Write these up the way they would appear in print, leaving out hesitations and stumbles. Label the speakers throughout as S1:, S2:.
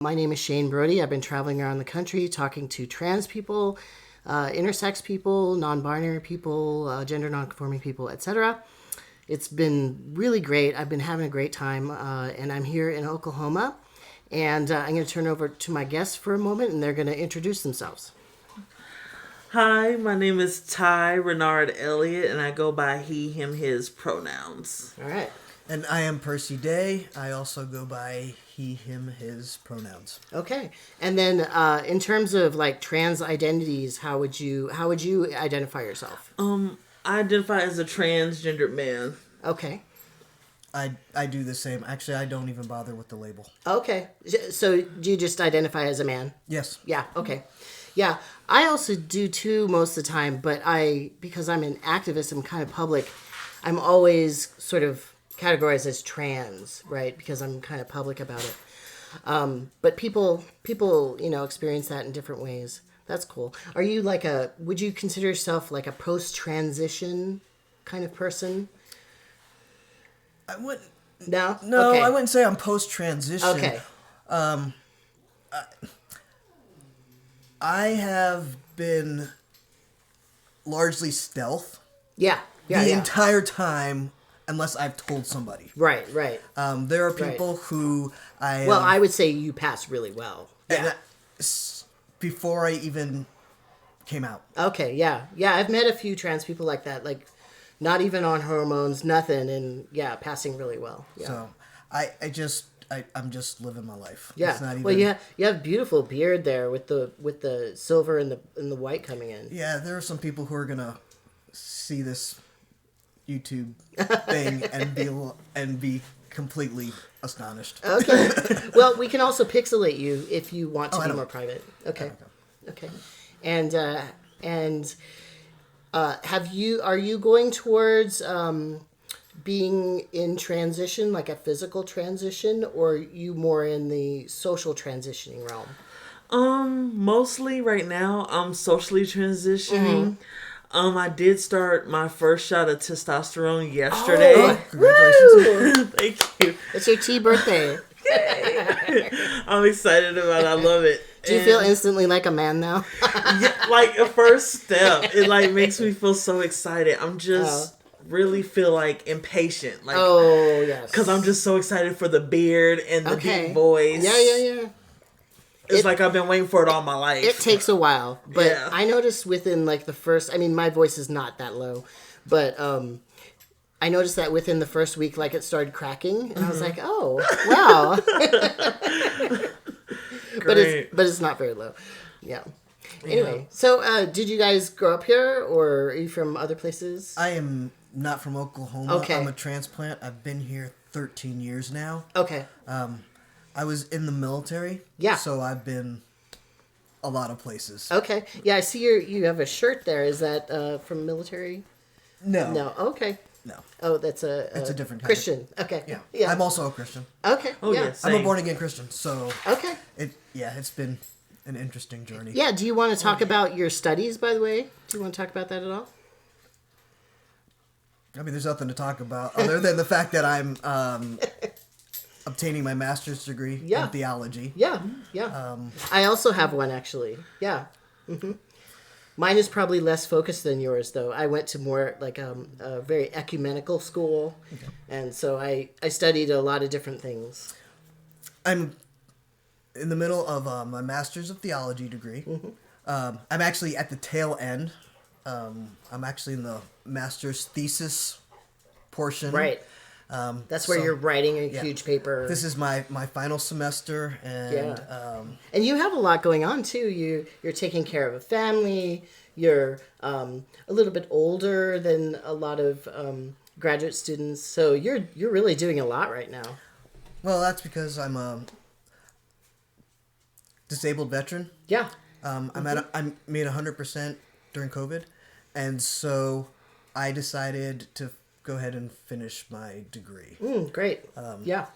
S1: My name is Shane Brody. I've been traveling around the country talking to trans people, intersex people, non-binary people, gender non-conforming people, etc. It's been really great. I've been having a great time, and I'm here in Oklahoma. And I'm going to turn over to my guests for a moment, and they're going to introduce themselves.
S2: Hi, my name is Ty Renard Elliott, and I go by he, him, his pronouns.
S1: All right.
S3: And I am Percy Day. I also go by he, him, his pronouns.
S1: Okay. And then in terms of like trans identities, how would you identify yourself?
S2: I identify as a transgendered man.
S1: Okay.
S3: I do the same. Actually, I don't even bother with the label.
S1: Okay. So do you just identify as a man?
S3: Yes.
S1: Yeah. Okay. Yeah. I also do too most of the time, but because I'm an activist, I'm kind of public, I'm always sort of categorized as trans, right? Because I'm kind of public about it. But people, experience that in different ways. That's cool. Are you would you consider yourself like a post-transition kind of person?
S3: I wouldn't.
S1: No?
S3: No,
S1: Okay.
S3: I wouldn't say I'm post-transition.
S1: Okay.
S3: I have been largely stealth.
S1: Yeah. Yeah.
S3: The
S1: yeah.
S3: entire time, unless I've told somebody.
S1: Right.
S3: There are people who
S1: I would say you pass really well. Yeah.
S3: Before I even came out.
S1: Okay, yeah. Yeah, I've met a few trans people like that, like not even on hormones, nothing, and yeah, passing really well. Yeah.
S3: So I'm just living my life.
S1: Yeah.
S3: It's not even...
S1: Well, you have beautiful beard there with the silver and the white coming in.
S3: Yeah, there are some people who are gonna see this YouTube thing and be completely astonished.
S1: Okay. Well, we can also pixelate you if you want to be more private. Okay. Okay. And are you going towards being in transition, like a physical transition, or are you more in the social transitioning realm?
S2: Mostly right now, I'm socially transitioning. I did start my first shot of testosterone yesterday.
S1: Oh,
S3: Congratulations.
S2: Thank you.
S1: It's your tea birthday.
S2: I'm excited about it. I love it.
S1: Do you feel instantly like a man now?
S2: Yeah, like a first step. It like makes me feel so excited. I'm just really feel like impatient. Like,
S1: oh, yes.
S2: Because I'm just so excited for the beard and the deep voice.
S1: Yeah.
S2: It's like I've been waiting for it all my life.
S1: It takes a while, but I noticed within like the first, I mean, my voice is not that low, but I noticed that within the first week, like it started cracking, and I was like, oh, wow. but it's not very low. Yeah. Anyway, so did you guys grow up here, or are you from other places?
S3: I am not from Oklahoma.
S1: Okay.
S3: I'm a transplant. I've been here 13 years now.
S1: Okay.
S3: I was in the military.
S1: Yeah.
S3: So I've been a lot of places.
S1: Okay. Yeah, I see you have a shirt there. Is that from military?
S3: No.
S1: No. Okay.
S3: No.
S1: Oh, it's a
S3: different kind
S1: Christian. Okay.
S3: Yeah. I'm also a Christian.
S1: Okay.
S2: Oh,
S1: yeah.
S2: yes.
S3: I'm a born again Christian. So
S1: Okay.
S3: It's been an interesting journey.
S1: Yeah. Do you want to talk about your studies, by the way? Do you want to talk about that at all?
S3: I mean, there's nothing to talk about other than the fact that I'm obtaining my master's degree in theology.
S1: Yeah. I also have one, actually. Yeah. Mm-hmm. Mine is probably less focused than yours, though. I went to more like a very ecumenical school, and so I studied a lot of different things.
S3: I'm in the middle of my master's of theology degree. I'm actually at the tail end. I'm actually in the master's thesis portion.
S1: Right. That's where you're writing a huge paper.
S3: This is my final semester, and
S1: and you have a lot going on too. You're taking care of a family. You're a little bit older than a lot of graduate students, so you're really doing a lot right now.
S3: Well, that's because I'm a disabled veteran.
S1: Yeah.
S3: I made 100% during COVID, and so I decided to go ahead and finish my degree.
S1: Great. Yeah.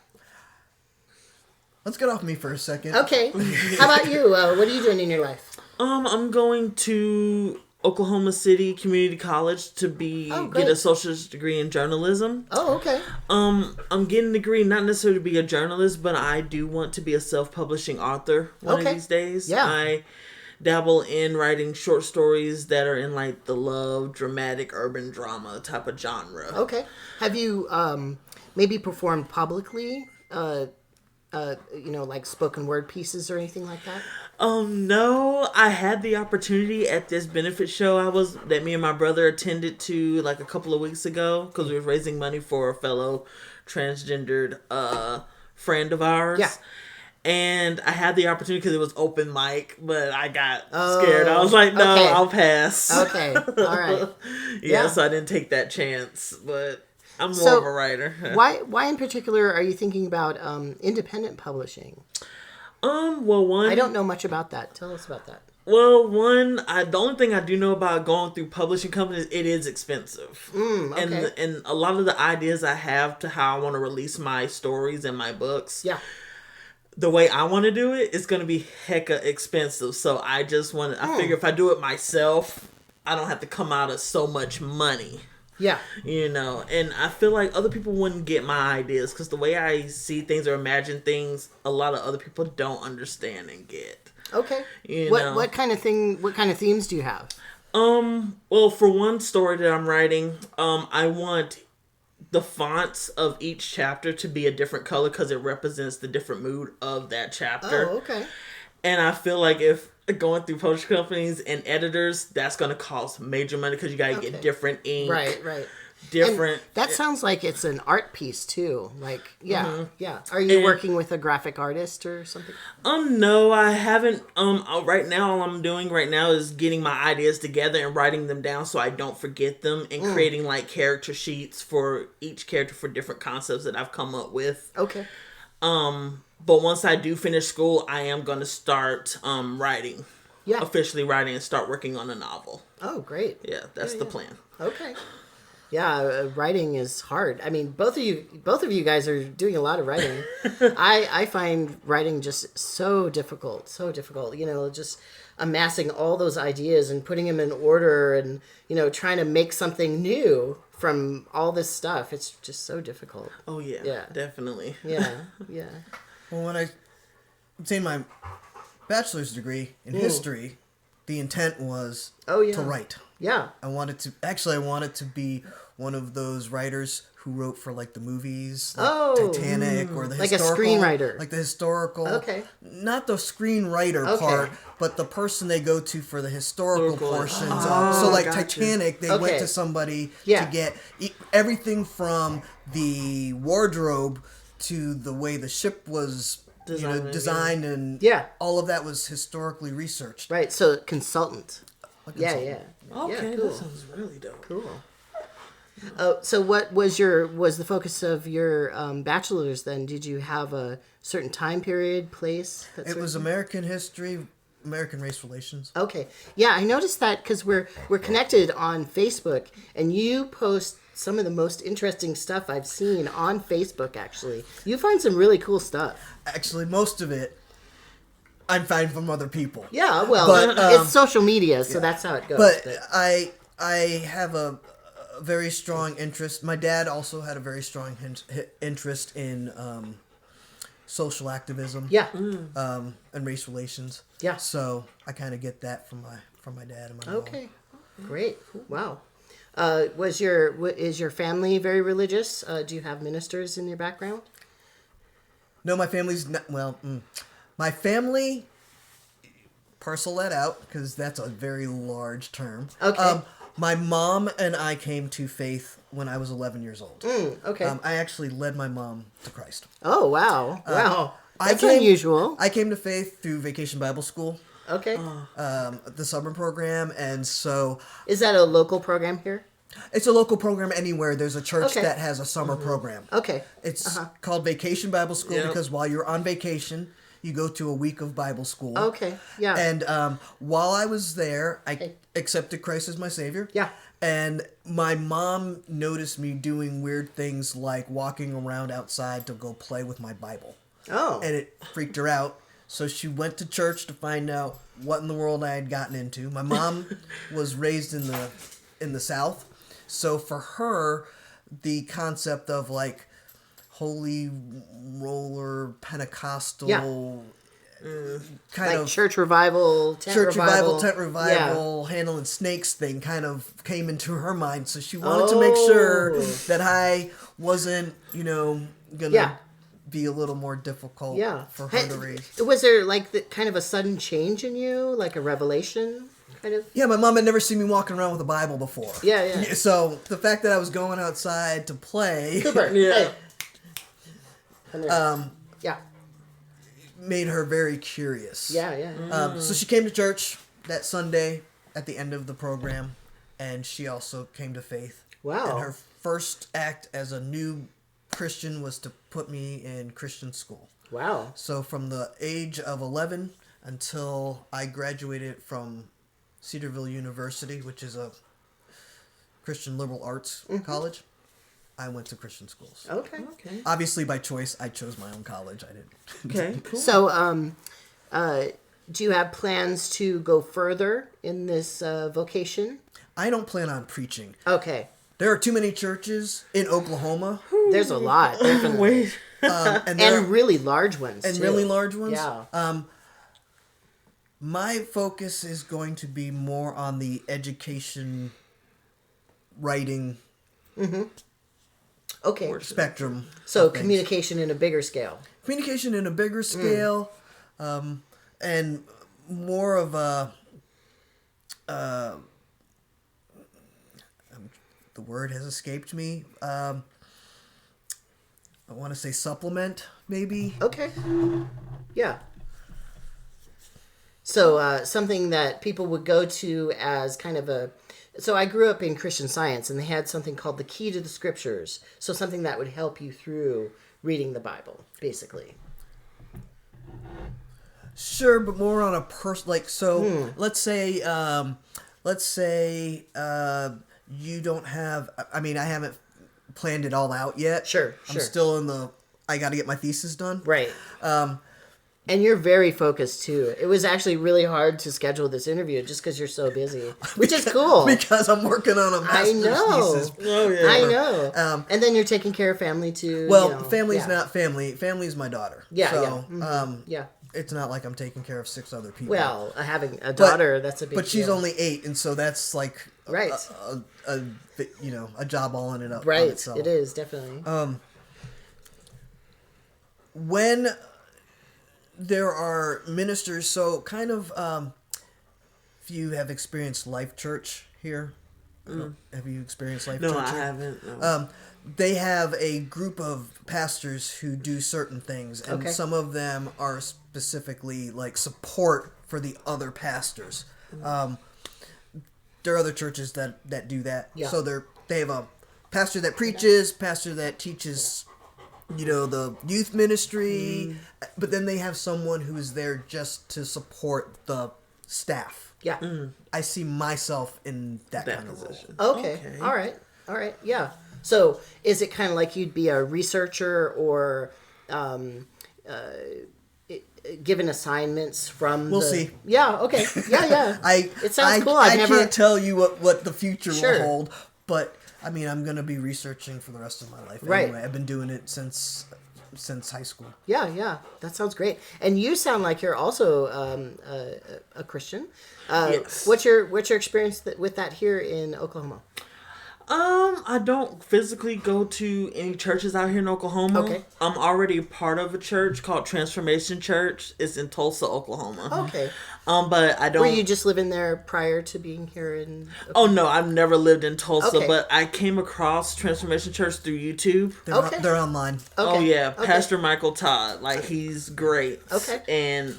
S3: Let's get off me for a second.
S1: Okay. How about you? What are you doing in your life?
S2: I'm going to Oklahoma City Community College to
S1: Oh,
S2: get
S1: great.
S2: a socialist degree in journalism.
S1: Oh, okay.
S2: I'm getting a degree not necessarily to be a journalist, but I do want to be a self-publishing author one of
S1: Okay.
S2: these days.
S1: Yeah.
S2: I dabble in writing short stories that are in like the love, dramatic, urban drama type of genre.
S1: Okay. Have you maybe performed publicly? Like spoken word pieces or anything like that?
S2: No, I had the opportunity at this benefit show that me and my brother attended to like a couple of weeks ago because we were raising money for a fellow transgendered friend of ours.
S1: Yeah.
S2: And I had the opportunity because it was open mic, but I got scared. I was like, no,
S1: okay.
S2: I'll pass.
S1: Okay. All right.
S2: Yeah, so I didn't take that chance, but I'm more
S1: So,
S2: of a writer.
S1: Why in particular are you thinking about independent publishing?
S2: One,
S1: I don't know much about that. Tell us about that.
S2: well, the only thing I do know about going through publishing companies, it is expensive.
S1: Okay.
S2: And a lot of the ideas I have to how I want to release my stories and my books,
S1: Yeah.
S2: the way I want to do it is going to be hecka expensive. So I just want to, I figure if I do it myself, I don't have to come out of so much money.
S1: Yeah.
S2: And I feel like other people wouldn't get my ideas because the way I see things or imagine things, a lot of other people don't understand and get.
S1: Okay.
S2: You
S1: what
S2: know.
S1: what kind of themes do you have?
S2: Well, for one story that I'm writing, I want the fonts of each chapter to be a different color because it represents the different mood of that chapter.
S1: Oh, okay.
S2: And I feel like if going through publishing companies and editors, that's going to cost major money because you got to get different ink.
S1: Right.
S2: Different.
S1: And that sounds like it's an art piece too. Like, yeah,
S2: Mm-hmm.
S1: yeah. Are you working with a graphic artist or something?
S2: No, I haven't. Right now, all I'm doing right now is getting my ideas together and writing them down so I don't forget them and creating like character sheets for each character for different concepts that I've come up with.
S1: Okay.
S2: But once I do finish school, I am going to start writing.
S1: Yeah.
S2: Officially writing and start working on a novel.
S1: Oh, great.
S2: Yeah, that's the plan.
S1: Okay. Yeah, writing is hard. I mean, both of you guys are doing a lot of writing. I find writing just so difficult. Just amassing all those ideas and putting them in order and, trying to make something new from all this stuff. It's just so difficult.
S2: Oh, yeah.
S1: Yeah.
S2: Definitely.
S1: Yeah.
S3: Well, when I obtained my bachelor's degree in history, the intent was to write.
S1: Yeah.
S3: I wanted to be one of those writers who wrote for like the movies, like Titanic or the
S1: like a
S3: historical,
S1: screenwriter.
S3: like the historical.
S1: Okay.
S3: Not the screenwriter part, but the person they go to for the historical portions.
S2: Oh,
S3: So like
S2: gotcha.
S3: Titanic, they went to somebody to get everything from the wardrobe to the way the ship was designed and all of that was historically researched.
S1: Right. So consultant. Yeah.
S2: Okay,
S1: Yeah, cool.
S2: that sounds really dope.
S1: Cool. So what was the focus of your bachelor's then? Did you have a certain time period, place?
S3: It was American history, American race relations.
S1: Okay. Yeah, I noticed that because we're connected on Facebook, and you post some of the most interesting stuff I've seen on Facebook, actually. You find some really cool stuff.
S3: Actually, most of it I'm finding from other people.
S1: Yeah, well, it's social media, so that's how it goes.
S3: But I have a very strong interest. My dad also had a very strong interest in social activism.
S1: Yeah.
S3: And race relations.
S1: Yeah.
S3: So I kind of get that from my dad and my mom.
S1: Okay. Great. Wow. Is your family very religious? Do you have ministers in your background?
S3: No, my family's not. Well, my family. Parcel that out because that's a very large term.
S1: Okay.
S3: My mom and I came to faith when I was 11 years old.
S1: Okay.
S3: I actually led my mom to Christ.
S1: Oh, wow. Wow. That's
S3: I came,
S1: unusual.
S3: I came to faith through Vacation Bible School,
S1: Okay.
S3: the summer program, and so
S1: Is that a local program here?
S3: it's a local program anywhere. There's a church
S1: Okay.
S3: that has a summer program.
S1: Okay.
S3: It's called Vacation Bible School
S2: Yep.
S3: because while you're on vacation, you go to a week of Bible school.
S1: Okay. Yeah.
S3: And while I was there, I
S1: Okay.
S3: accepted Christ as my Savior.
S1: Yeah.
S3: And my mom noticed me doing weird things like walking around outside to go play with my Bible.
S1: Oh.
S3: And it freaked her out. So she went to church to find out what in the world I had gotten into. My mom was raised in the South. So for her, the concept of like holy roller Pentecostal kind
S1: like
S3: of
S1: church revival, tent
S3: revival, handling snakes thing kind of came into her mind. So she wanted to make sure that I wasn't, gonna be a little more difficult for her to raise.
S1: Was there like kind of a sudden change in you, like a revelation? Kind of.
S3: Yeah, my mom had never seen me walking around with a Bible before.
S1: Yeah.
S3: So the fact that I was going outside to play,
S1: Yeah.
S3: made her very curious.
S1: Yeah.
S3: So she came to church that Sunday at the end of the program, and she also came to faith.
S1: Wow.
S3: And her first act as a new Christian was to put me in Christian school.
S1: Wow.
S3: So from the age of 11 until I graduated from Cedarville University, which is a Christian liberal arts college, I went to Christian schools.
S1: Okay.
S3: Obviously, by choice, I chose my own college. I didn't.
S2: Okay, cool.
S1: So, do you have plans to go further in this vocation?
S3: I don't plan on preaching.
S1: Okay.
S3: There are too many churches in Oklahoma.
S1: There's a lot. Definitely. And really large ones.
S3: And
S1: too.
S3: really large ones.
S1: Yeah.
S3: My focus is going to be more on the education, writing
S1: Okay.
S3: spectrum.
S1: So
S3: of things.
S1: communication in a bigger scale.
S3: Communication in a bigger scale, and more of a. The word has escaped me. I want to say supplement, maybe.
S1: Okay. Yeah. So something that people would go to as kind of a... So I grew up in Christian Science, and they had something called the Key to the Scriptures. So something that would help you through reading the Bible, basically.
S3: Sure, but more on a let's say you don't have. I mean, I haven't planned it all out yet.
S1: Sure.
S3: I'm still in the. I got to get my thesis done.
S1: Right. And you're very focused too. It was actually really hard to schedule this interview just because you're so busy, which is cool.
S3: Because I'm working on a master's thesis.
S2: Oh yeah.
S1: I know. And then you're taking care of family too.
S3: Well, family's not family. Family's my daughter.
S1: Yeah.
S3: So,
S1: yeah.
S3: It's not like I'm taking care of 6 other people.
S1: Well, having a daughter, that's a big
S3: But she's
S1: deal.
S3: only 8, and so that's like
S1: Right.
S3: a job all in and up.
S1: Right.
S3: On itself.
S1: It is definitely.
S3: When there are ministers, so kind of, if you have experienced Life Church here, have you experienced Life Church?
S2: No, I
S3: here?
S2: haven't. No.
S3: They have a group of pastors who do certain things, and some of them are specifically like support for the other pastors. There are other churches that do that.
S1: Yeah.
S3: So they have a pastor that preaches, pastor that teaches, the youth ministry, but then they have someone who is there just to support the staff.
S1: Yeah.
S3: I see myself in that kind of
S2: position.
S3: role.
S1: Okay. All right. Yeah. So is it kind of like you'd be a researcher or given assignments from
S3: We'll see.
S1: Yeah, okay. Yeah. It sounds cool.
S3: I can't tell you what the future will hold, but I mean, I'm going to be researching for the rest of my life anyway. I've been doing it since high school.
S1: Yeah. That sounds great. And you sound like you're also a Christian.
S2: Yes.
S1: What's your experience with that here in Oklahoma?
S2: I don't physically go to any churches out here in Oklahoma.
S1: Okay.
S2: I'm already part of a church called Transformation Church. It's in Tulsa, Oklahoma.
S1: Okay.
S2: But I don't.
S1: Were you just living there prior to being here in?
S2: Oh no, I've never lived in Tulsa,
S1: Okay.
S2: but I came across Transformation Church through YouTube.
S3: They're online.
S1: Okay.
S2: Oh yeah,
S1: Okay.
S2: Pastor Michael Todd, he's great.
S1: Okay.
S2: And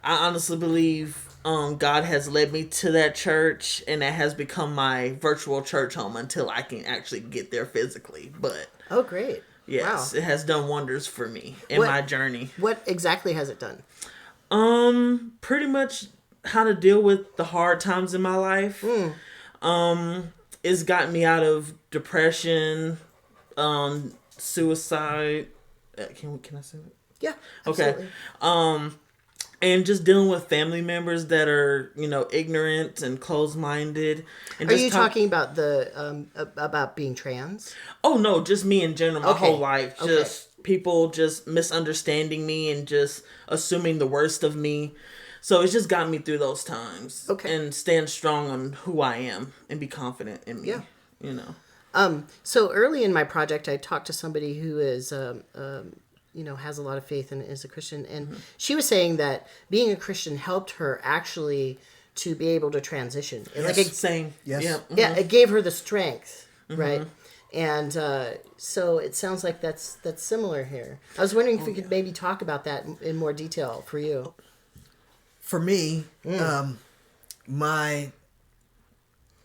S2: I honestly believe God has led me to that church, and that has become my virtual church home until I can actually get there physically. But
S1: Oh, great.
S2: yes,
S1: Wow.
S2: it has done wonders for me in my journey.
S1: What exactly has it done?
S2: Pretty much how to deal with the hard times in my life. It's gotten me out of depression, suicide. Can I say that?
S1: Yeah.
S2: Okay.
S1: Absolutely.
S2: And just dealing with family members that are, ignorant and closed-minded. And
S1: Are you talking about about being trans?
S2: Oh, no, just me in general, my
S1: Okay.
S2: whole life.
S1: Okay.
S2: Just people just misunderstanding me and just assuming the worst of me. So it's just gotten me through those times.
S1: Okay.
S2: And stand strong on who I am and be confident in me.
S1: Yeah. So early in my project, I talked to somebody who is, has a lot of faith and is a Christian. And she was saying that being a Christian helped her actually to be able to transition.
S2: Same.
S3: Yes.
S2: Yeah.
S1: Yeah, it gave her the strength, right? And so it sounds like that's similar here. I was wondering if we could maybe talk about that in more detail for you.
S3: For me, my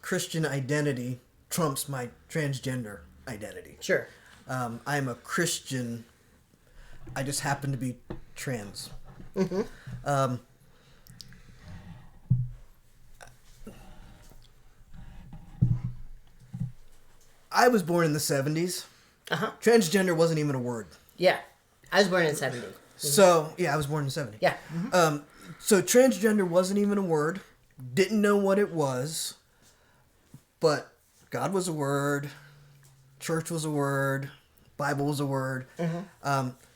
S3: Christian identity trumps my transgender identity.
S1: Sure.
S3: I'm a Christian. I just happen to be trans. I was born in the 70s. Transgender wasn't even a word.
S1: Yeah. I was born in 70.
S3: So, yeah, I was born in the 70s.
S1: Yeah.
S3: So transgender wasn't even a word. Didn't know what it was. But God was a word. Church was a word. Bible was a word.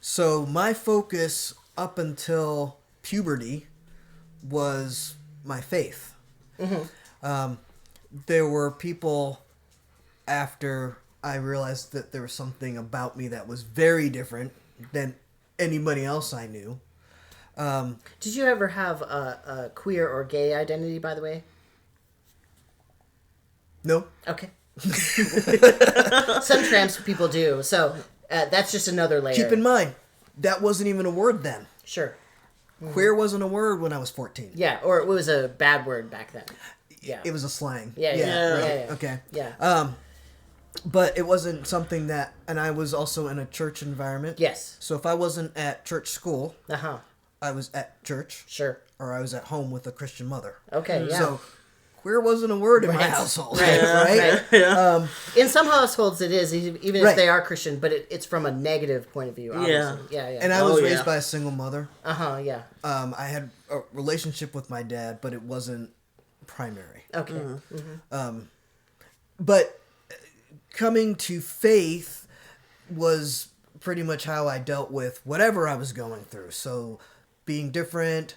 S3: So my focus up until puberty was my faith. There were people after I realized that there was something about me that was very different than anybody else I knew.
S1: Did you ever have a queer or gay identity, by the way?
S3: No.
S1: Okay. Some trans people do. So that's just another layer.
S3: Keep in mind, that wasn't even a word then.
S1: Sure.
S3: Queer wasn't a word when I was 14.
S1: Yeah, or it was a bad word back then. Yeah.
S3: It was a slang.
S1: Yeah.
S3: Right. Okay.
S1: Yeah.
S3: But it wasn't something that, and I was also in a church environment.
S1: Yes.
S3: So if I wasn't at church school, I was at church.
S1: Sure.
S3: Or I was at home with a Christian mother.
S1: Okay, yeah.
S3: So queer wasn't a word in my household. Right?
S1: Right. In some households it is, even if they are Christian, but it's from a negative point of view, obviously. Yeah.
S3: And I was raised by a single mother.
S1: Yeah.
S3: I had a relationship with my dad, but it wasn't primary.
S1: Okay.
S3: But coming to faith was pretty much how I dealt with whatever I was going through. So being different,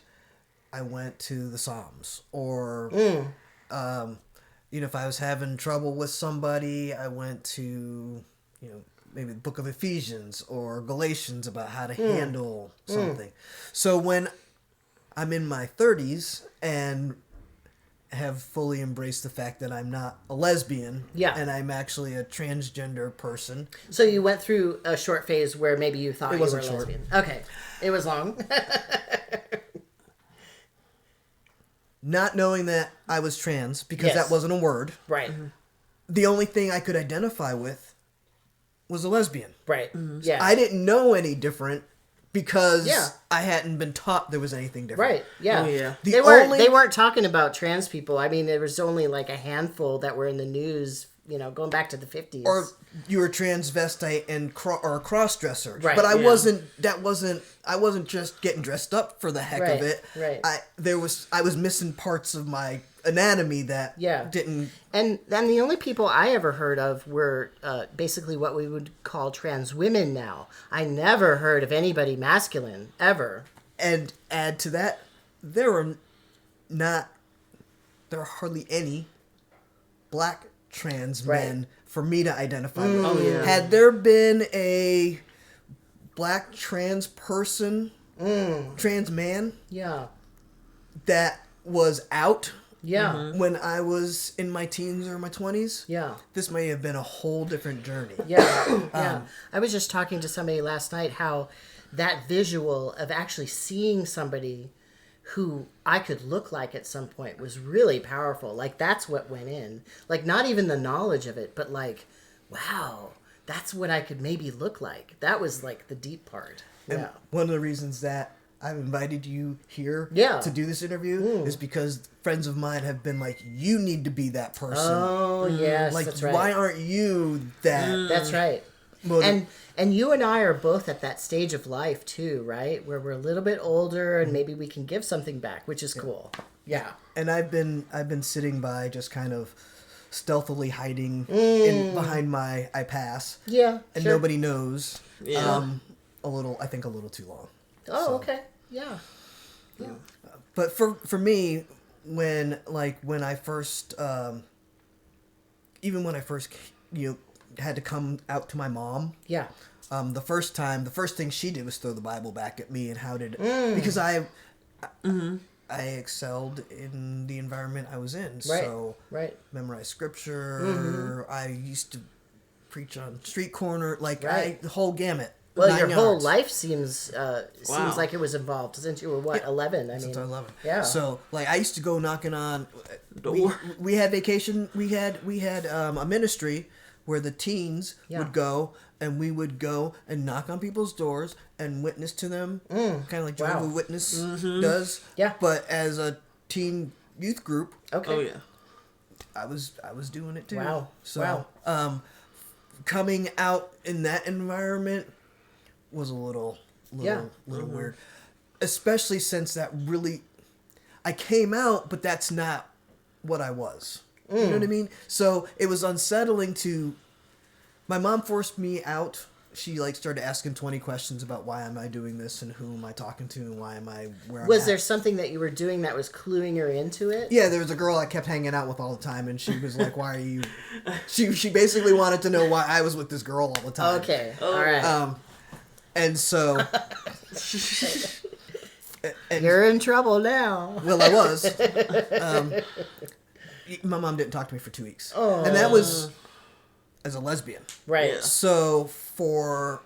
S3: I went to the Psalms. Or, if I was having trouble with somebody, I went to, maybe the book of Ephesians or Galatians about how to handle something. So when I'm in my 30s and have fully embraced the fact that I'm not a lesbian, and I'm actually a transgender person.
S1: So you went through a short phase where maybe you thought you were a
S3: short.
S1: lesbian. Okay. It was long.
S3: Not knowing that I was trans, because that wasn't a word.
S1: Right.
S3: The only thing I could identify with was a lesbian.
S1: Right. Yeah.
S3: I didn't know any different because I hadn't been taught there was anything different.
S1: Right. Yeah.
S2: Oh, yeah.
S1: They weren't talking about trans people. I mean, there was only like a handful that were in the news, going back to the 50s.
S3: Or you were transvestite and or a cross-dresser.
S1: Right.
S3: But I wasn't just getting dressed up for the heck of it.
S1: Right.
S3: I was missing parts of my anatomy that didn't.
S1: And then the only people I ever heard of were basically what we would call trans women now. I never heard of anybody masculine, ever.
S3: And add to that, there are hardly any black trans men for me to identify with.
S2: Oh, yeah.
S3: Had there been a black trans person, trans man, that was out when I was in my teens or my 20s, this may have been a whole different journey.
S1: I was just talking to somebody last night how that visual of actually seeing somebody who I could look like at some point was really powerful. Like, that's what went in. Like, not even the knowledge of it, but like, wow, that's what I could maybe look like. That was like the deep part.
S3: And one of the reasons that I've invited you here to do this interview is because friends of mine have been like, you need to be that person.
S1: Oh, yes,
S3: like,
S1: that's right.
S3: why aren't you that?
S1: That's right. And you and I are both at that stage of life too, right? Where we're a little bit older and maybe we can give something back, which is cool. Yeah.
S3: And I've been sitting by just kind of stealthily hiding behind my I pass.
S1: Yeah.
S3: And
S1: sure.
S3: nobody knows.
S2: Yeah.
S3: A little too long.
S1: Oh,
S3: So,
S1: okay. Yeah. Yeah.
S3: But for me, when I first even when I first had to come out to my mom.
S1: Yeah.
S3: The first thing she did was throw the Bible back at me and because I excelled in the environment I was in.
S1: Right.
S3: So memorized scripture. I used to preach on street corner, the whole gamut.
S1: Well,
S3: 9
S1: your
S3: yards.
S1: whole life seems like it was involved since you were 11. I
S3: Since
S1: mean,
S3: I was 11.
S1: Yeah.
S3: So I used to go knocking on
S2: Door.
S3: We had vacation. We had a ministry where the teens would go, and we would go and knock on people's doors and witness to them, kind of like Jehovah's Witness does.
S1: Yeah.
S3: But as a teen youth group,
S1: okay.
S2: Oh yeah.
S3: I was doing it too.
S1: Wow.
S3: So, coming out in that environment was a little weird, especially since I came out, but that's not what I was. You know what I mean? So it was unsettling my mom forced me out. She started asking 20 questions about why am I doing this and who am I talking to and why am I where
S1: Was
S3: I'm
S1: there
S3: at.
S1: something that you were doing that was cluing her into it?
S3: Yeah, there was a girl I kept hanging out with all the time, and she was like, "Why are you?" She basically wanted to know why I was with this girl all the time.
S1: Okay. All right.
S3: And so, and
S1: You're in trouble now.
S3: well, I was. My mom didn't talk to me for 2 weeks, and that was as a lesbian.
S1: Right.
S2: Yeah.
S3: So for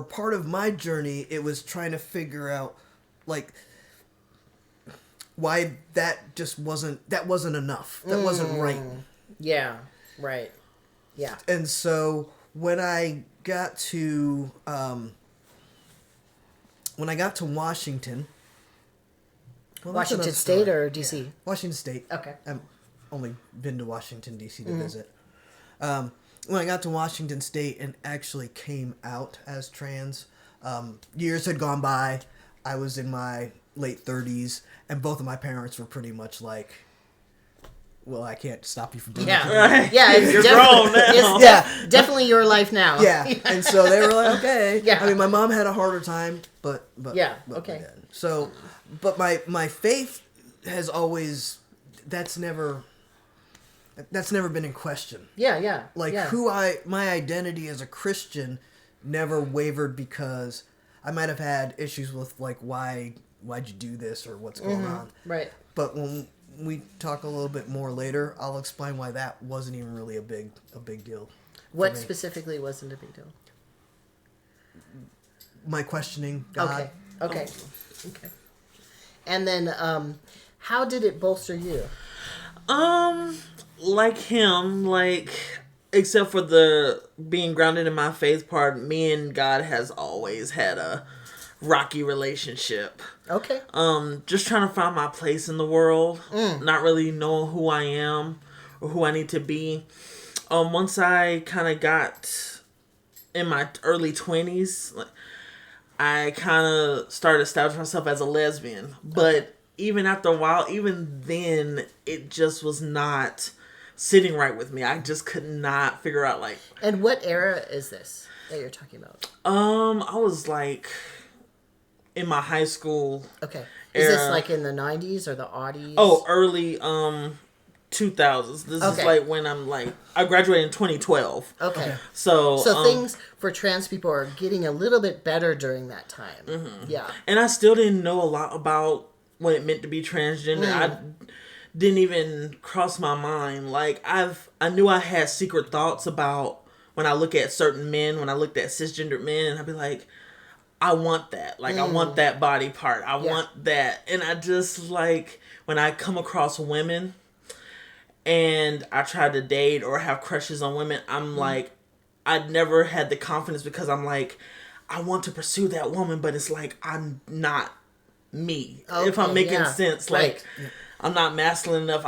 S3: part of my journey, it was trying to figure out why that just wasn't enough. That wasn't right.
S1: Yeah. Right. Yeah.
S3: And so when I got to Washington. Well, that's
S1: Washington
S3: another
S1: State
S3: story.
S1: or D.C.?
S3: Yeah. Washington State.
S1: Okay.
S3: I've only been to Washington, D.C. to visit. When I got to Washington State and actually came out as trans, years had gone by. I was in my late 30s, and both of my parents were pretty much like, well, I can't stop you from doing it.
S2: Right.
S1: Yeah, it's
S2: You're
S1: definitely,
S2: grown now.
S1: it's definitely your life now.
S3: Yeah, and so they were like, okay.
S1: Yeah.
S3: I mean, my mom had a harder time, but
S1: Yeah,
S3: but
S1: okay.
S3: my dad. So, but my faith has always that's never been in question.
S1: Yeah, yeah.
S3: Like
S1: yeah.
S3: my identity as a Christian never wavered because I might have had issues with why'd you do this or what's going on.
S1: Right.
S3: But when we talk a little bit more later, I'll explain why that wasn't even really a big deal.
S1: What
S3: me.
S1: specifically wasn't a big deal?
S3: My questioning God.
S1: Okay. And then, how did it bolster you?
S2: Like him, except for the being grounded in my faith part, me and God has always had a rocky relationship.
S1: Okay.
S2: Just trying to find my place in the world, not really knowing who I am or who I need to be. Once I kind of got in my early 20s, I kind of started establishing myself as a lesbian. But even after a while, even then, it just was not sitting right with me. I just could not figure out
S1: And what era is this that you're talking about?
S2: I was in my high school.
S1: Okay. Is this
S2: era.
S1: in the 90s or the aughties?
S2: Oh, early 2000s. This is when I'm I graduated in 2012.
S1: Okay.
S2: So
S1: things for trans people are getting a little bit better during that time. Mm-hmm. Yeah.
S2: And I still didn't know a lot about what it meant to be transgender. I didn't even cross my mind. I knew I had secret thoughts about when I look at certain men, when I looked at cisgendered men, and I'd be like, I want that. I want that body part. I want that. And I just when I come across women and I try to date or have crushes on women, I'm I'd never had the confidence because I'm I want to pursue that woman, but it's I'm not me.
S1: Okay,
S2: if I'm making sense.
S1: Right.
S2: I'm not masculine enough.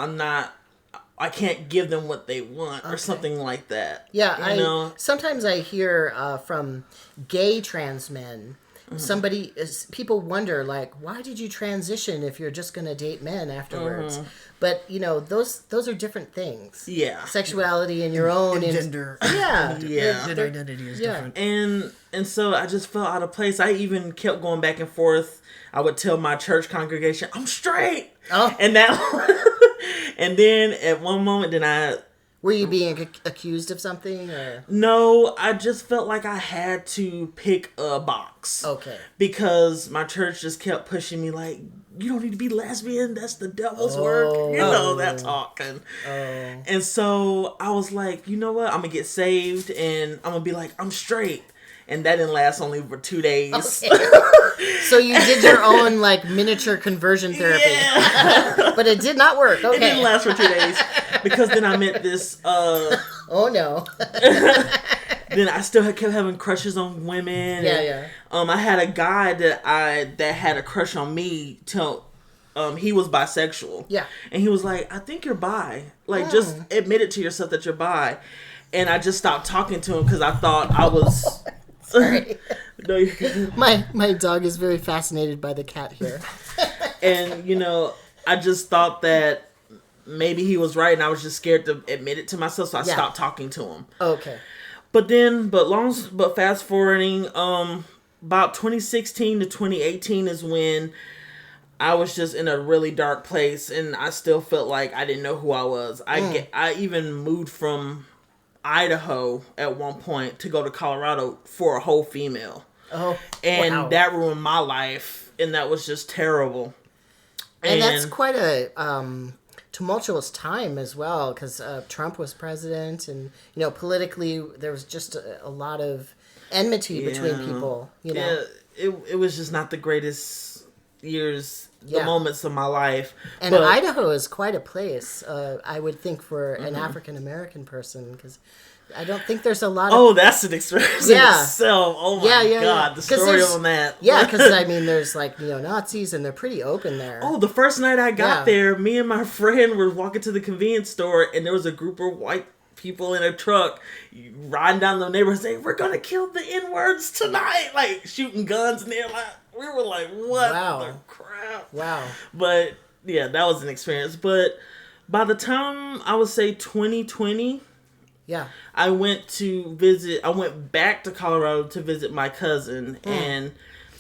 S2: I can't give them what they want or something like that.
S1: Yeah,
S2: you know?
S1: Sometimes I hear from gay trans men. People wonder, like, why did you transition if you're just going to date men afterwards? But those are different things.
S2: Yeah,
S1: sexuality and your own
S3: gender.
S1: Yeah,
S3: Gender identity is different.
S2: And so I just felt out of place. I even kept going back and forth. I would tell my church congregation, "I'm straight," and and then at one moment,
S1: were you being accused of something, or?
S2: No, I just felt like I had to pick a box.
S1: Okay.
S2: Because my church just kept pushing me like, you don't need to be lesbian. That's the devil's work. You know, that talk. And so I was like, you know what? I'm going to get saved and I'm going to be like, I'm straight. And that didn't last only for 2 days.
S1: Okay. So you did your own like miniature conversion therapy.
S2: Yeah.
S1: But it did not work. Okay.
S2: It didn't last for 2 days. Because then I met this...
S1: oh no.
S2: Then I still kept having crushes on women.
S1: Yeah.
S2: I had a guy that had a crush on me till he was bisexual.
S1: Yeah.
S2: And he was like, I think you're bi. Like, just admit it to yourself that you're bi. And I just stopped talking to him because I thought I was...
S1: Sorry.
S2: No, you're good.
S1: My dog is very fascinated by the cat here.
S2: And, I just thought that maybe he was right and I was just scared to admit it to myself, so I stopped talking to him.
S1: Okay.
S2: But fast forwarding, about 2016 to 2018 is when I was just in a really dark place and I still felt like I didn't know who I was. I even moved from Idaho at one point to go to Colorado for a whole female.
S1: Oh,
S2: and
S1: wow.
S2: that ruined my life, and that was just terrible.
S1: And that's quite a tumultuous time as well, because Trump was president, and politically there was just a lot of enmity between people.
S2: Yeah, it was just not the greatest years.
S1: Yeah.
S2: The moments of my life.
S1: And Idaho is quite a place, I would think, for an African American person, because I don't think there's a lot of...
S2: Oh, that's an experience in itself. Oh my God, the story on that.
S1: Yeah, because there's like neo-Nazis and they're pretty open there.
S2: Oh, the first night I got there, me and my friend were walking to the convenience store and there was a group of white people in a truck riding down the neighborhood saying, we're going to kill the N-words tonight. Like shooting guns and they're like... We were like, what the crap?
S1: Wow.
S2: But, yeah, that was an experience. But by the time, I would say 2020, I went back to Colorado to visit my cousin. And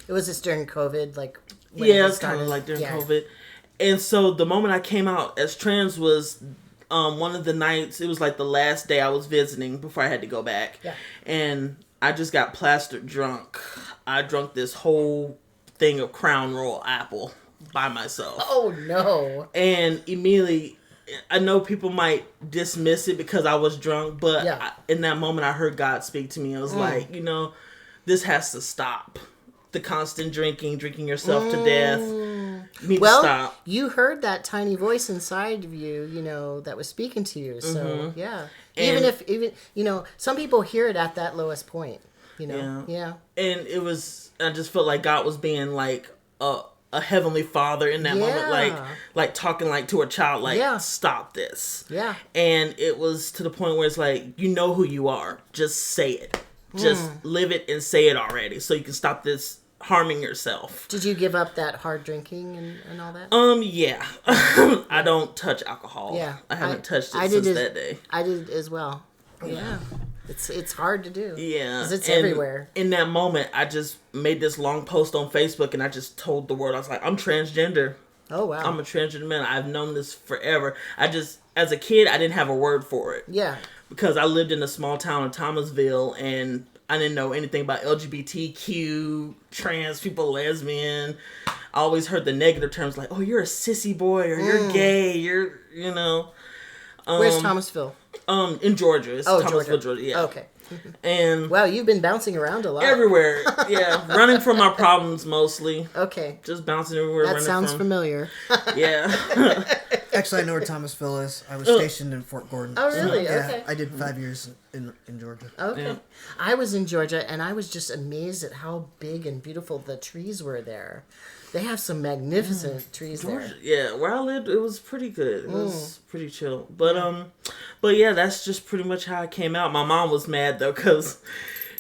S1: it was just during COVID? Like,
S2: yeah, it's kind of like during COVID. And so the moment I came out as trans was one of the nights, it was like the last day I was visiting before I had to go back.
S1: Yeah.
S2: And I just got plastered drunk. I drank this whole thing of Crown Royal apple by myself.
S1: Oh no.
S2: And immediately, I know people might dismiss it because I was drunk, but in that moment I heard God speak to me. I was like, this has to stop. The constant drinking yourself to death. Need to stop.
S1: You heard that tiny voice inside of you, that was speaking to you. So yeah. And even some people hear it at that lowest point. Yeah.
S2: And it was, I just felt like God was being like a heavenly father in that moment, like talking like to a child, like stop this.
S1: Yeah.
S2: And it was to the point where it's like, you know who you are. Just say it. Just live it and say it already so you can stop this harming yourself.
S1: Did you give up that hard drinking and all that?
S2: Yeah. I don't touch alcohol.
S1: Yeah.
S2: I haven't touched it since that day.
S1: I did as well. Yeah. It's hard to do.
S2: Yeah.
S1: Because it's everywhere.
S2: In that moment, I just made this long post on Facebook and I just told the world, I was like, I'm transgender.
S1: Oh, wow.
S2: I'm a transgender man. I've known this forever. As a kid, I didn't have a word for it.
S1: Yeah.
S2: Because I lived in a small town of Thomasville and I didn't know anything about LGBTQ, trans people, lesbian. I always heard the negative terms like, oh, you're a sissy boy or you're gay. You're,
S1: Where's Thomasville?
S2: In Georgia. It's Thomasville, Georgia. Yeah.
S1: Okay.
S2: And
S1: wow, you've been bouncing around a lot.
S2: Everywhere. Yeah. Running from my problems mostly.
S1: Okay.
S2: Just bouncing everywhere.
S1: That sounds familiar.
S2: Yeah.
S3: Actually, I know where Thomasville is. I was stationed in Fort Gordon.
S1: Oh, really?
S3: Yeah,
S1: Okay.
S3: I did 5 years in Georgia.
S1: Okay.
S2: Yeah.
S1: I was in Georgia, and I was just amazed at how big and beautiful the trees were there. They have some magnificent trees there.
S2: Yeah, where I lived, it was pretty good. It was pretty chill. But yeah, that's just pretty much how I came out. My mom was mad though, because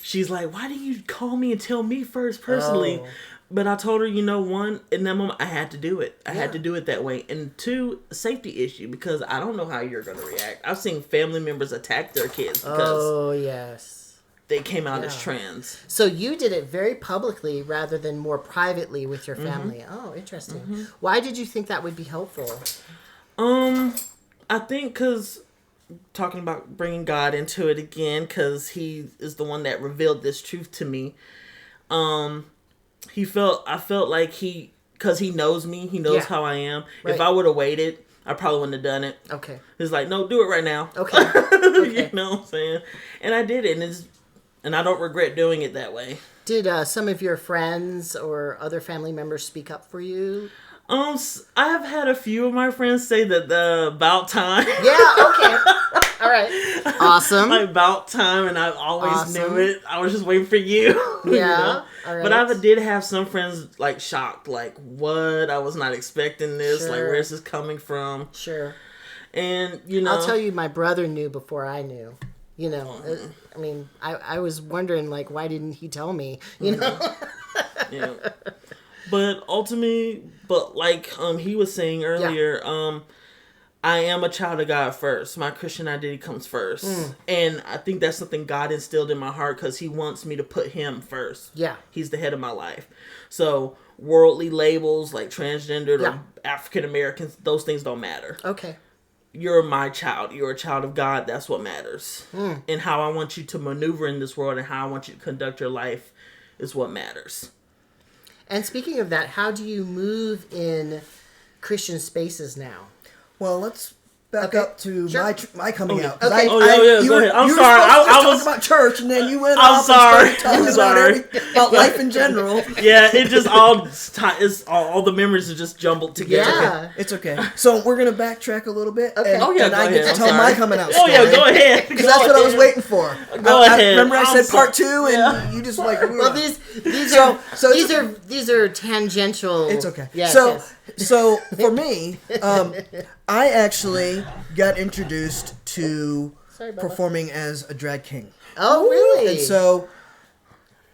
S2: she's like, "Why didn't you call me and tell me first personally?"
S1: Oh.
S2: But I told her, one, in that moment, I had to do it. I
S1: Yeah.
S2: had to do it that way. And two, a safety issue, because I don't know how you're going to react. I've seen family members attack their kids because
S1: Oh, yes.
S2: they came out as
S1: Yeah.
S2: trans.
S1: So you did it very publicly rather than more privately with your family. Oh, interesting. Why did you think that would be helpful?
S2: I think because talking about bringing God into it again, because he is the one that revealed this truth to me. I felt like because he knows me, he knows
S1: Yeah.
S2: how I am.
S1: Right.
S2: If I would have waited, I probably wouldn't have done it.
S1: Okay.
S2: He's like, no, do it right now.
S1: Okay. Okay.
S2: You know what I'm saying? And I did it, and I don't regret doing it that way.
S1: Did some of your friends or other family members speak up for you?
S2: I have had a few of my friends say that about time.
S1: Yeah, okay. All right. Awesome.
S2: Like about time, and I always
S1: Awesome.
S2: knew it. I was just waiting for you. you
S1: Yeah,
S2: know?
S1: all right.
S2: But I did have some friends like shocked, like, what? I was not expecting this. Like,
S1: Sure.
S2: where's this coming from?
S1: Sure.
S2: And
S1: I'll tell you, my brother knew before I knew. I mean, I was wondering, like, why didn't he tell me? You know?
S2: Yeah. But ultimately, like he was saying earlier, I am a child of God first. My Christian identity comes first. And I think that's something God instilled in my heart because he wants me to put him first.
S1: Yeah.
S2: He's the head of my life. So worldly labels like transgendered or African Americans, those things don't matter.
S1: Okay.
S2: You're my child. You're a child of God. That's what matters. And how I want you to maneuver in this world and how I want you to conduct your life is what matters.
S1: And speaking of that, how do you move in Christian spaces now?
S3: Well, let's back
S1: Okay.
S3: up to
S1: Sure.
S3: my coming out.
S1: Okay.
S2: Go ahead. I'm
S3: you
S2: sorry.
S3: Were supposed to
S2: I
S3: talk
S2: was
S3: about church, and then you went
S2: I'm
S3: off
S2: sorry.
S3: and started
S2: I'm
S3: talking
S2: sorry.
S3: about life in general.
S2: Yeah, it just all the memories are just jumbled together.
S1: Yeah.
S3: It's okay. So we're gonna backtrack a little bit.
S1: Okay.
S3: And,
S2: Oh, yeah,
S3: and
S2: go
S3: I get
S2: ahead.
S3: to
S2: I'm
S3: tell
S2: sorry.
S3: my coming out
S2: Oh
S3: story.
S2: yeah, go ahead.
S3: Because that's what I was waiting for.
S2: Go ahead.
S3: Remember, I
S2: I'm
S3: said
S2: sorry.
S3: part 2, and you just like.
S1: Well, these
S3: So-
S1: are
S3: so it's
S1: these are tangential.
S3: It's okay.
S1: Yes,
S3: so,
S1: yes.
S3: so for me, I actually got introduced to
S1: Sorry, Bubba.
S3: performing as a drag king.
S1: Oh, really?
S3: And so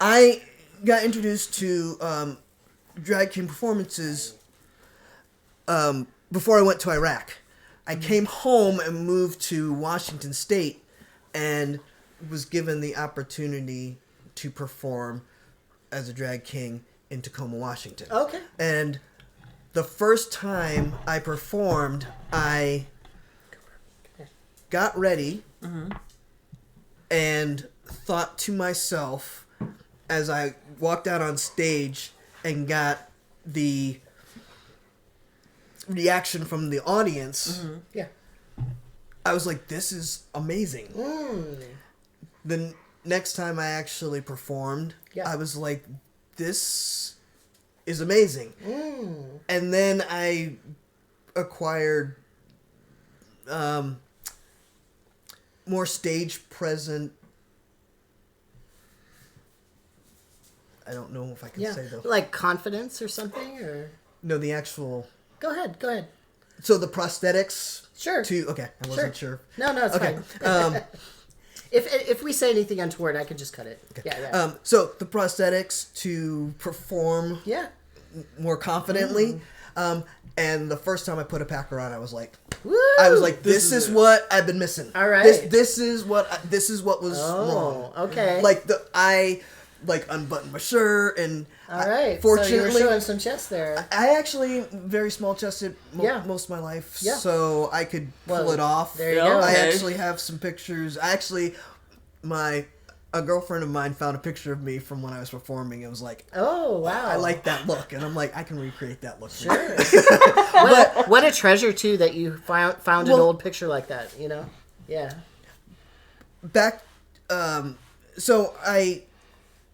S3: I got introduced to drag king performances before I went to Iraq. I came home and moved to Washington State and was given the opportunity to perform as a drag king in Tacoma, Washington.
S1: Okay.
S3: And the first time I performed, I got ready and thought to myself as I walked out on stage and got the reaction from the audience,
S1: Yeah.
S3: I was like, this is amazing. The next time I actually performed,
S1: Yeah.
S3: I was like, this is amazing. And then I acquired more stage present. I don't know if I can
S1: Yeah.
S3: say though.
S1: Like confidence or something, or
S3: No, the actual.
S1: go ahead. Go ahead.
S3: So the prosthetics.
S1: Sure.
S3: Okay, I wasn't sure.
S1: No, it's
S3: Okay.
S1: fine. If we say anything untoward, I could just cut it. Yeah.
S3: So the prosthetics to perform
S1: Yeah.
S3: more confidently. And the first time I put a packer on, I was like,
S1: Woo!
S3: this is what I've been missing.
S1: All right.
S3: This is what was wrong.
S1: Okay.
S3: Like I unbuttoned my shirt and
S1: All right.
S3: fortunately,
S1: so you were showing some chest there.
S3: I actually very small chested
S1: Yeah.
S3: most of my life,
S1: Yeah.
S3: so I could pull
S1: Well,
S3: it off.
S1: there you
S2: Yeah,
S1: go.
S3: I
S2: okay.
S3: actually have some pictures. A girlfriend of mine found a picture of me from when I was performing. It was like,
S1: Oh wow.
S3: I like that look, and I'm like, I can recreate that look.
S1: Sure. what a treasure too that you found an
S3: Well-
S1: old picture like that. You know. Yeah.
S3: Back, so I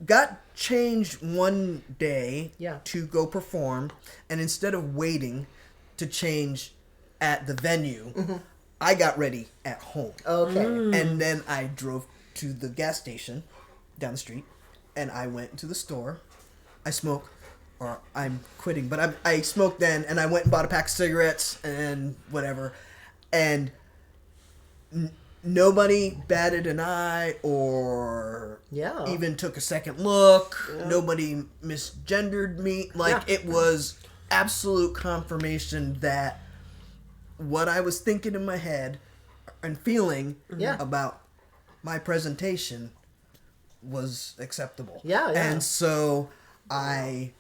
S3: got changed one day
S1: Yeah.
S3: to go perform, and instead of waiting to change at the venue. I got ready at home.
S1: Okay.
S3: And then I drove to the gas station down the street, and I went to the store. I smoke, or I'm quitting, but I smoked then, and I went and bought a pack of cigarettes and whatever, and nobody batted an eye or even took a second look. Yeah. Nobody misgendered me. It was absolute confirmation that what I was thinking in my head and feeling about my presentation was acceptable.
S1: Yeah, yeah.
S3: And so a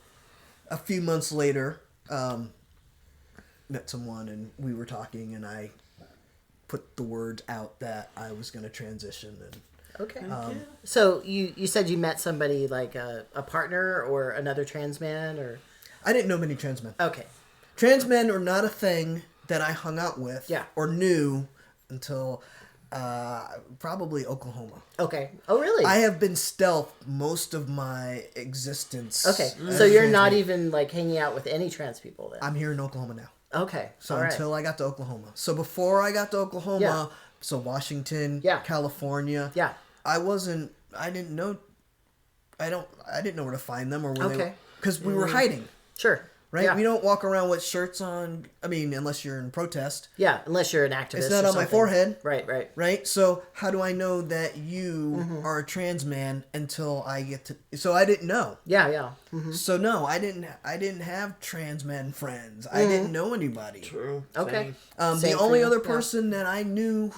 S3: few months later, met someone and we were talking, and I put the word out that I was going to transition. And
S1: okay. So you said you met somebody like a partner or another trans man, or?
S3: I didn't know many trans men.
S1: Okay.
S3: Trans men are not a thing that I hung out with or knew until probably Oklahoma.
S1: Okay. Oh, really?
S3: I have been stealth most of my existence.
S1: Okay. So you're not even like hanging out with any trans people then?
S3: I'm here in Oklahoma now.
S1: Okay.
S3: So until I got to Oklahoma. So before I got to Oklahoma, so Washington, California.
S1: Yeah.
S3: I didn't know where to find them or where they were. Because we were hiding.
S1: Sure.
S3: Right?
S1: Yeah.
S3: We don't walk around with shirts on, unless you're in protest.
S1: Yeah, unless you're an activist.
S3: It's not on my forehead.
S1: Right.
S3: Right? So how do I know that you are a trans man until I get to... So I didn't know.
S1: Yeah.
S3: So no, I didn't have trans men friends. I didn't know anybody.
S2: True.
S1: Okay.
S3: The only other person that I knew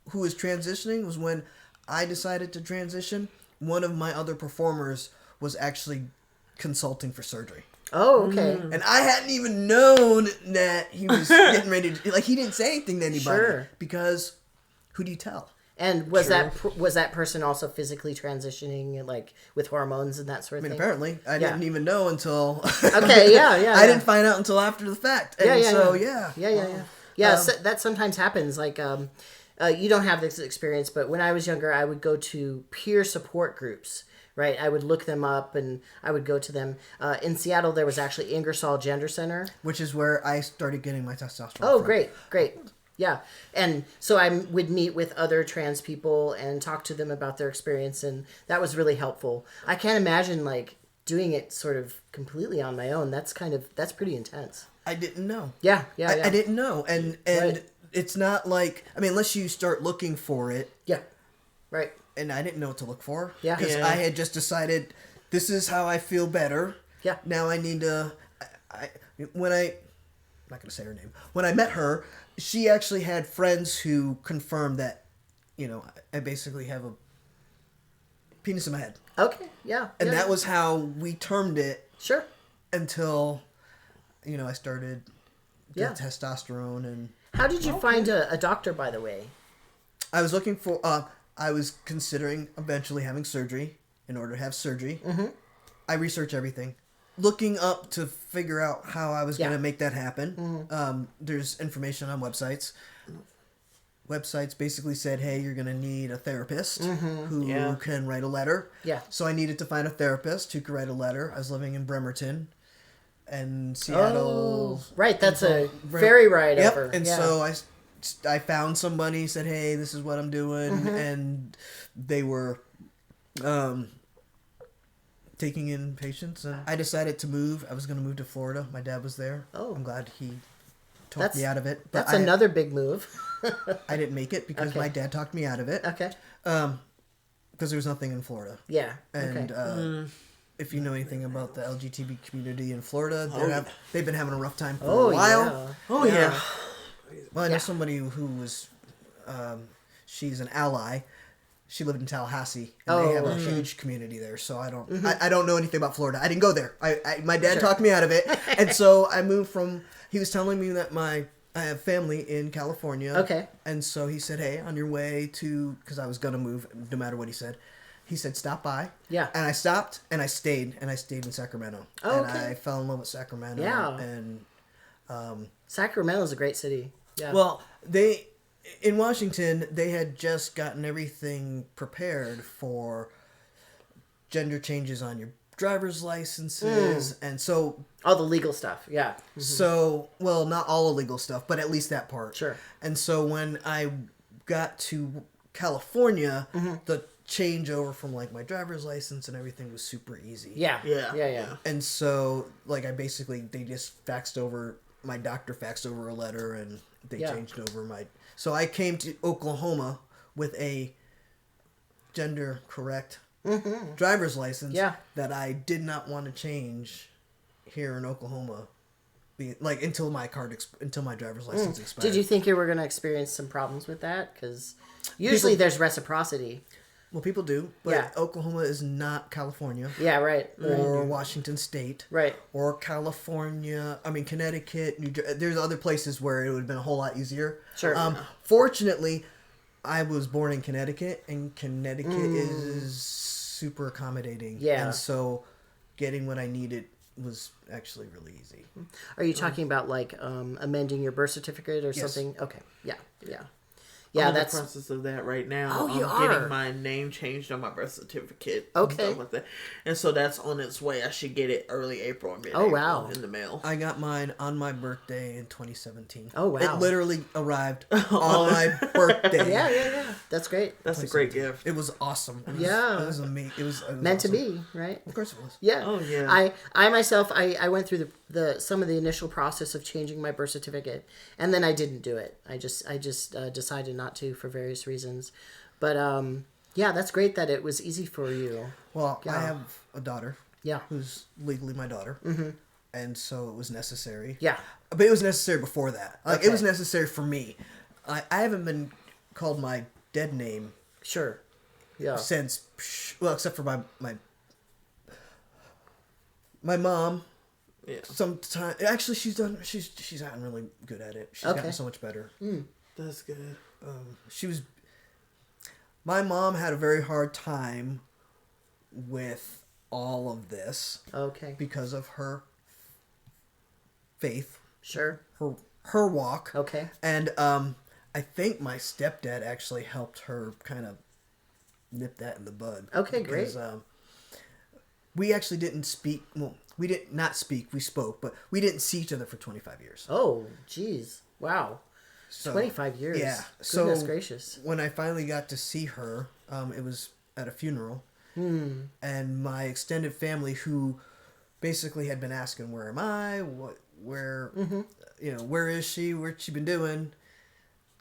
S3: who was transitioning was when I decided to transition. One of my other performers was actually consulting for surgery.
S1: Oh, okay.
S3: And I hadn't even known that he was getting ready to... he didn't say anything to anybody.
S1: Sure.
S3: Because who do you tell?
S1: And was that person also physically transitioning, like, with hormones and that sort of thing?
S3: Apparently. I didn't even know until...
S1: Okay, yeah.
S3: I didn't find out until after the fact. And
S1: Yeah, so that sometimes happens. Like, you don't have this experience, but when I was younger, I would go to peer support groups. Right, I would look them up and I would go to them. In Seattle, there was actually Ingersoll Gender Center,
S3: which is where I started getting my testosterone.
S1: Oh, from. Great, yeah. And so I would meet with other trans people and talk to them about their experience, and that was really helpful. I can't imagine like doing it sort of completely on my own. That's pretty intense.
S3: I didn't know.
S1: Yeah.
S3: I didn't know, and it's not like unless you start looking for it.
S1: Yeah. Right.
S3: And I didn't know what to look for.
S1: Yeah.
S3: Because I had just decided, this is how I feel better.
S1: Yeah.
S3: Now I need to... I'm not going to say her name. When I met her, she actually had friends who confirmed that, I basically have a penis in my head.
S1: Okay, yeah.
S3: And that was how we termed it.
S1: Sure.
S3: Until, I started the testosterone and...
S1: How did you find a doctor, by the way?
S3: I was looking for... I was considering eventually having surgery in order to have surgery. Mm-hmm. I researched everything. Looking up to figure out how I was going to make that happen. Mm-hmm. There's information on websites. Websites basically said, hey, you're going to need a therapist who can write a letter. Yeah. So I needed to find a therapist who could write a letter. I was living in Bremerton and Seattle.
S1: Oh, right. That's a ferry ride over.
S3: And so I found somebody, said, hey, this is what I'm doing, and they were taking in patients, and I decided to move. I was going to move to Florida. My dad was there. Oh. I'm glad he talked me out of it.
S1: But that's another big move.
S3: I didn't make it because my dad talked me out of it.
S1: Okay.
S3: Because there was nothing in Florida.
S1: Yeah.
S3: And if you know anything about the LGBT community in Florida, they've been having a rough time for a while.
S1: Yeah.
S2: Oh, yeah.
S3: Well, I know somebody who was, she's an ally. She lived in Tallahassee, and they have a huge community there. So I don't know anything about Florida. I didn't go there. My dad talked me out of it, and so I moved from. He was telling me that I have family in California. Okay. And so he said, hey, on your way to, because I was gonna move, no matter what he said. He said, stop by. Yeah. And I stopped, and I stayed in Sacramento. Oh, okay. And I fell in love with Sacramento. Yeah. And
S1: Sacramento's a great city. Yeah.
S3: Well, in Washington, they had just gotten everything prepared for gender changes on your driver's licenses, and so
S1: All the legal stuff. Yeah.
S3: so well, not all illegal stuff, but at least that part.
S1: Sure.
S3: And so when I got to California, the changeover from like my driver's license and everything was super easy.
S1: Yeah.
S2: Yeah.
S1: Yeah.
S3: And so like they just faxed over, my doctor faxed over a letter, and they changed over my. So I came to Oklahoma with a gender correct driver's license that I did not want to change here in Oklahoma, until my driver's license expired.
S1: Did you think you were going to experience some problems with that? Because usually there's reciprocity.
S3: Well, people do, but Oklahoma is not California.
S1: Yeah, right.
S3: Or Washington State.
S1: Right.
S3: Or California. I mean, Connecticut. There's other places where it would have been a whole lot easier.
S1: Sure.
S3: Fortunately, I was born in Connecticut, and Connecticut is super accommodating.
S1: Yeah.
S3: And so getting what I needed was actually really easy.
S1: Are you talking about like amending your birth certificate or something? Okay. Yeah.
S2: I'm in
S1: That's
S2: the process of that right now.
S1: Oh, you
S2: I'm
S1: are?
S2: getting my name changed on my birth certificate.
S1: Okay.
S2: And stuff like that. And so that's on its way. I should get it early April or
S1: Oh,
S2: mid-April
S1: wow.
S2: in the mail.
S3: I got mine on my birthday in 2017.
S1: Oh, wow.
S3: It literally arrived on my birthday.
S1: Yeah. That's great.
S2: That's a great gift.
S3: It was awesome. It was amazing. It was
S1: Meant
S3: awesome.
S1: to be, right?
S3: Of course it was.
S1: Yeah.
S2: Oh, yeah.
S1: I myself, I went through some of the initial process of changing my birth certificate, and then I didn't do it. I just decided not to for various reasons. But that's great that it was easy for you.
S3: Well, I have a daughter.
S1: Yeah.
S3: Who's legally my daughter. Mm-hmm. And so it was necessary.
S1: Yeah.
S3: But it was necessary before that. Like,
S1: Okay.
S3: it was necessary for me. I haven't been called my dead name
S1: Sure. Yeah.
S3: since, well, except for my mom.
S2: Yeah.
S3: Sometime, actually, she's gotten really good at it. She's gotten so much better.
S2: That's good.
S3: My mom had a very hard time with all of this
S1: Okay.
S3: because of her faith,
S1: Sure.
S3: her walk.
S1: Okay.
S3: And I think my stepdad actually helped her kind of nip that in the bud.
S1: Okay,
S3: because, we actually didn't speak. Well, we did not speak. We spoke, but we didn't see each other for 25 years.
S1: Oh, geez. Wow.
S3: So,
S1: 25 years.
S3: Yeah.
S1: Goodness
S3: So
S1: gracious.
S3: when I finally got to see her, it was at a funeral. And my extended family, who basically had been asking, where am I? Where is she? What's she been doing?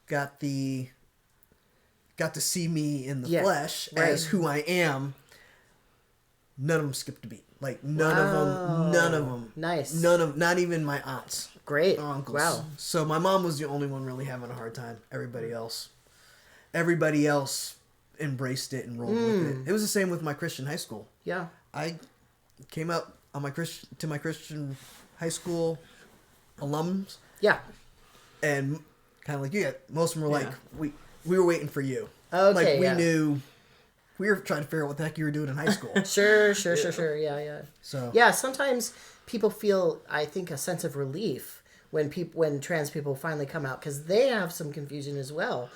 S3: Got to see me in the flesh as who I am. None of them skipped a beat. Like, none of them.
S1: Nice.
S3: Not even my aunts.
S1: Great.
S3: Or uncles.
S1: Wow.
S3: So my mom was the only one really having a hard time. Everybody else embraced it and rolled with it. It was the same with my Christian high school.
S1: Yeah.
S3: I came up on my Christian high school alums,
S1: Yeah.
S3: and kind of like you, most of them were like, we were waiting for you.
S1: Okay,
S3: Like, we
S1: yeah.
S3: knew. We were trying to figure out what the heck you were doing in high school.
S1: Sure. Yeah.
S3: So
S1: Yeah, sometimes people feel, I think, a sense of relief when trans people finally come out, because they have some confusion as well